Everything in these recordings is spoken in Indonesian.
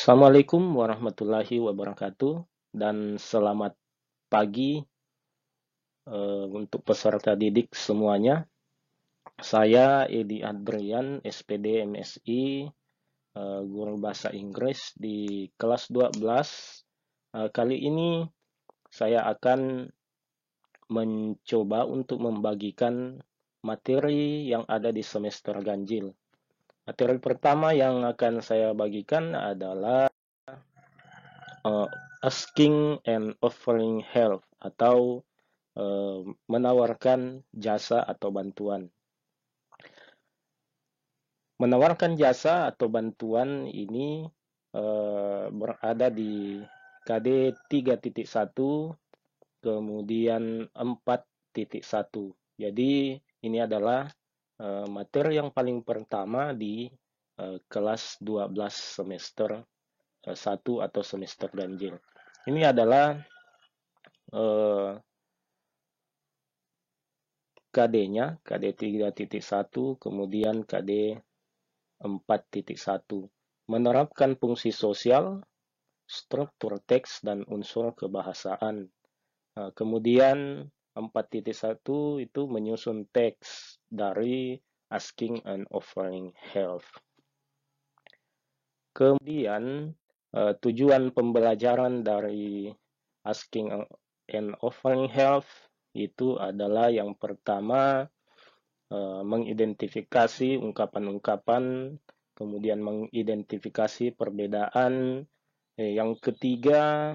Assalamualaikum warahmatullahi wabarakatuh dan selamat pagi untuk peserta didik semuanya. Saya Edi Adrian, SPD MSI, guru bahasa Inggris di kelas 12. Kali ini saya akan mencoba untuk membagikan materi yang ada di semester ganjil. Materi pertama yang akan saya bagikan adalah uh, asking and offering help atau menawarkan jasa atau bantuan. Menawarkan jasa atau bantuan ini berada di KD 3.1 kemudian 4.1. Jadi ini adalah materi yang paling pertama di kelas 12 semester 1 atau semester ganjil. Ini adalah KD-nya, KD 3.1, kemudian KD 4.1. Menerapkan fungsi sosial, struktur teks, dan unsur kebahasaan. Kemudian 4.1 itu menyusun teks dari asking and offering help. Kemudian tujuan pembelajaran dari asking and offering help itu adalah yang pertama mengidentifikasi ungkapan-ungkapan, kemudian mengidentifikasi perbedaan. Yang ketiga,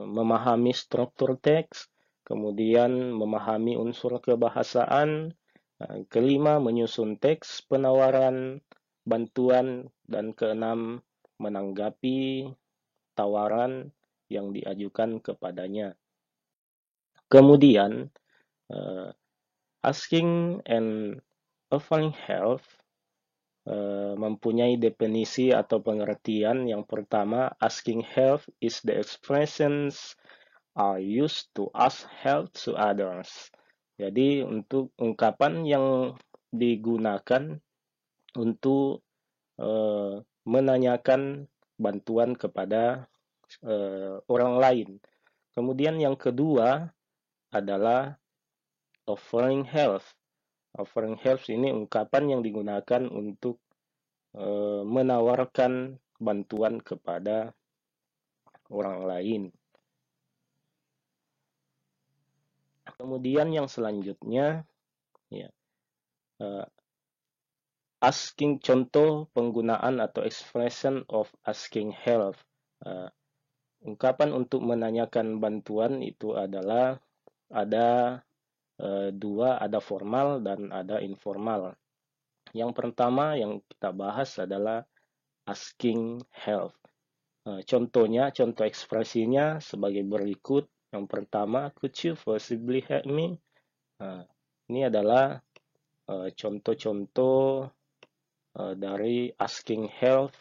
memahami struktur teks, kemudian memahami unsur kebahasaan. Kelima, menyusun teks penawaran bantuan, dan keenam, menanggapi tawaran yang diajukan kepadanya. Kemudian, asking and offering help mempunyai definisi atau pengertian. Yang pertama, asking help is the expressions are used to ask help to others. Jadi untuk ungkapan yang digunakan untuk menanyakan bantuan kepada orang lain. Kemudian yang kedua adalah offering help. Offering help ini ungkapan yang digunakan untuk menawarkan bantuan kepada orang lain. Kemudian yang selanjutnya, ya, asking, contoh penggunaan atau expression of asking help. Ungkapan untuk menanyakan bantuan itu adalah ada dua, ada formal dan ada informal. Yang pertama yang kita bahas adalah asking help. Contohnya, contoh ekspresinya sebagai berikut. Yang pertama, could you possibly help me? Ini adalah contoh-contoh dari asking help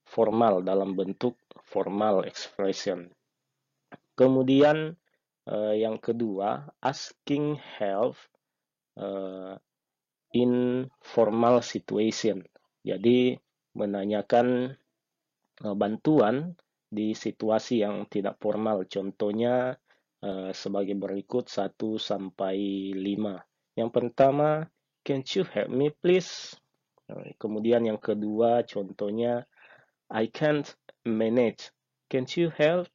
formal dalam bentuk formal expression. Kemudian yang kedua, asking help in formal situation. Jadi menanyakan bantuan di situasi yang tidak formal. Contohnya sebagai berikut 1 sampai 5. Yang pertama, can you help me please? Kemudian yang kedua, contohnya I can't manage. Can you help?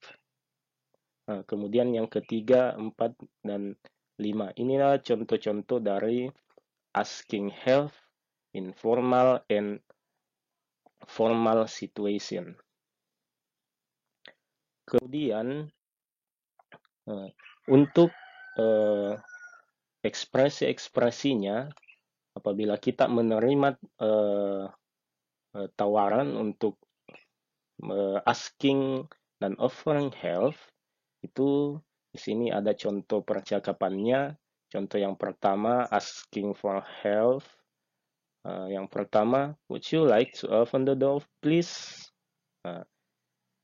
Kemudian yang ketiga, 4 dan 5. Inilah contoh-contoh dari asking help in formal and formal situation. Kemudian untuk ekspresi-ekspresinya, apabila kita menerima tawaran untuk asking dan offering help, itu di sini ada contoh percakapannya. Contoh yang pertama, asking for help. Yang pertama, would you like to open the door, please?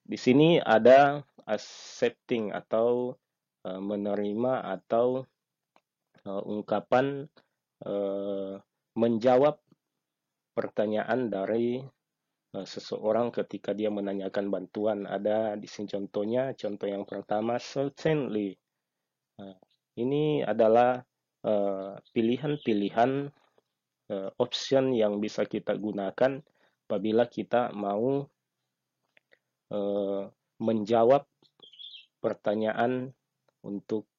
Di sini ada accepting atau menerima atau ungkapan menjawab pertanyaan dari seseorang ketika dia menanyakan bantuan. Ada di sini contohnya, contoh yang pertama, certainly. Ini adalah pilihan-pilihan option yang bisa kita gunakan apabila kita mau menjawab pertanyaan untuk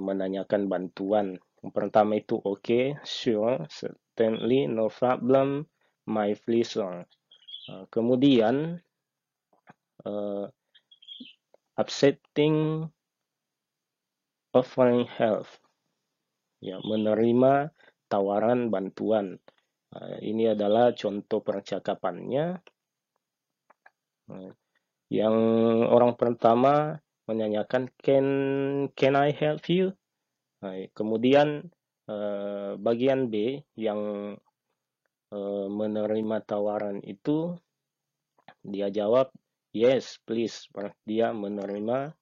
menanyakan bantuan. Yang pertama itu okay, sure, certainly, no problem, my pleasure. Kemudian accepting offering help, ya, menerima tawaran bantuan. Ini adalah contoh percakapannya. Yang orang pertama menanyakan can I help you? Kemudian bagian B yang menerima tawaran itu dia jawab yes please. Dia menerima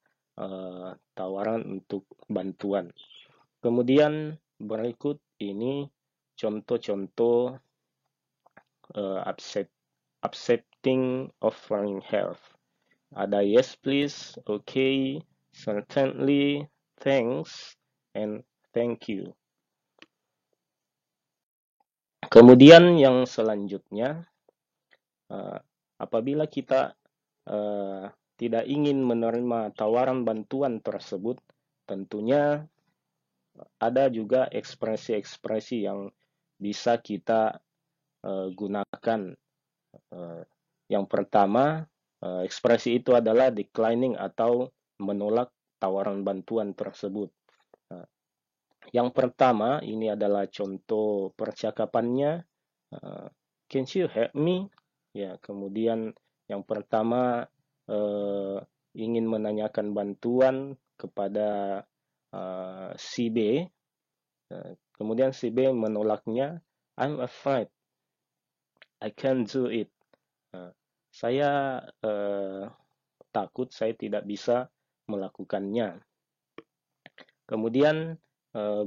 tawaran untuk bantuan. Kemudian berikut ini contoh-contoh accepting offering help. Ada yes please, okay, certainly, thanks, and thank you. Kemudian yang selanjutnya, apabila kita tidak ingin menerima tawaran bantuan tersebut, tentunya ada juga ekspresi-ekspresi yang bisa kita gunakan. Yang pertama, ekspresi itu adalah declining atau menolak tawaran bantuan tersebut. Yang pertama, ini adalah contoh percakapannya. Can you help me? Ya, kemudian yang pertama ingin menanyakan bantuan kepada si B. Kemudian si B menolaknya, I'm afraid I can't do it. Saya takut saya tidak bisa melakukannya. Kemudian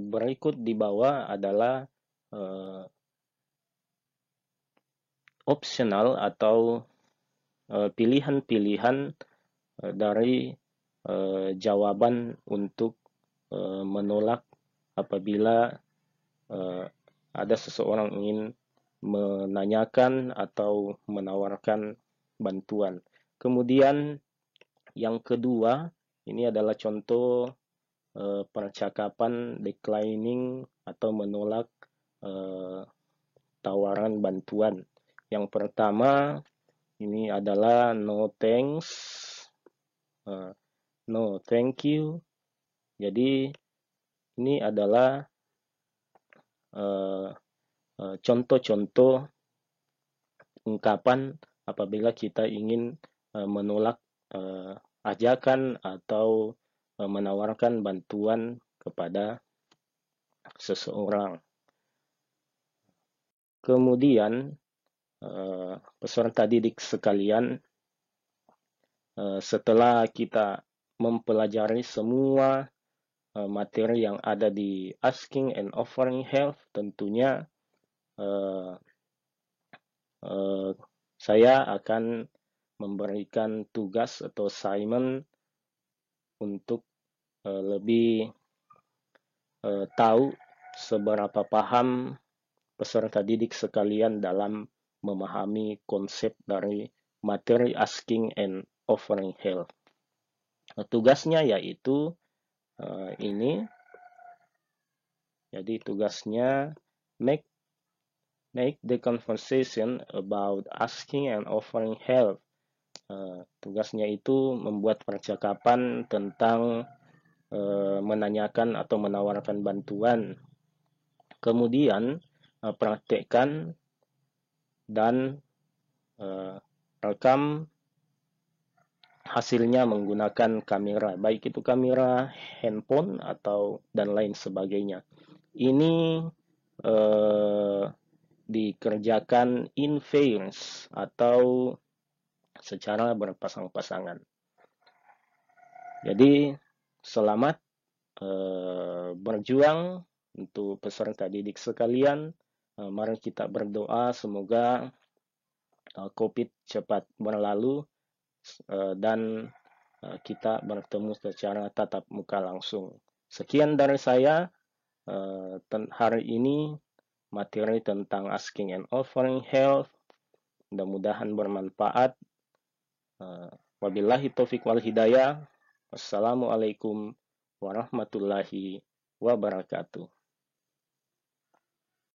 berikut di bawah adalah optional atau pilihan-pilihan dari jawaban untuk menolak apabila ada seseorang ingin menanyakan atau menawarkan bantuan. Kemudian yang kedua, ini adalah contoh percakapan declining atau menolak tawaran bantuan. Yang pertama ini adalah no thanks, no thank you. Jadi ini adalah contoh-contoh ungkapan apabila kita ingin menolak ajakan atau menawarkan bantuan kepada seseorang. Kemudian peserta didik sekalian, setelah kita mempelajari semua materi yang ada di asking and offering help, tentunya saya akan memberikan tugas atau assignment untuk lebih tahu seberapa paham peserta didik sekalian dalam memahami konsep dari materi asking and offering help. Tugasnya yaitu ini. Jadi tugasnya make the conversation about asking and offering help. Tugasnya itu membuat percakapan tentang menanyakan atau menawarkan bantuan. Kemudian praktekkan dan rekam hasilnya menggunakan kamera, baik itu kamera handphone atau dan lain sebagainya. Ini dikerjakan in pairs atau secara berpasang-pasangan. Jadi selamat berjuang untuk peserta didik sekalian. Mari kita berdoa semoga COVID cepat berlalu dan kita bertemu secara tatap muka langsung. Sekian dari saya hari ini, materi tentang asking and offering health. Mudah-mudahan bermanfaat. Wabillahi taufiq wal hidayah. Wassalamualaikum warahmatullahi wabarakatuh.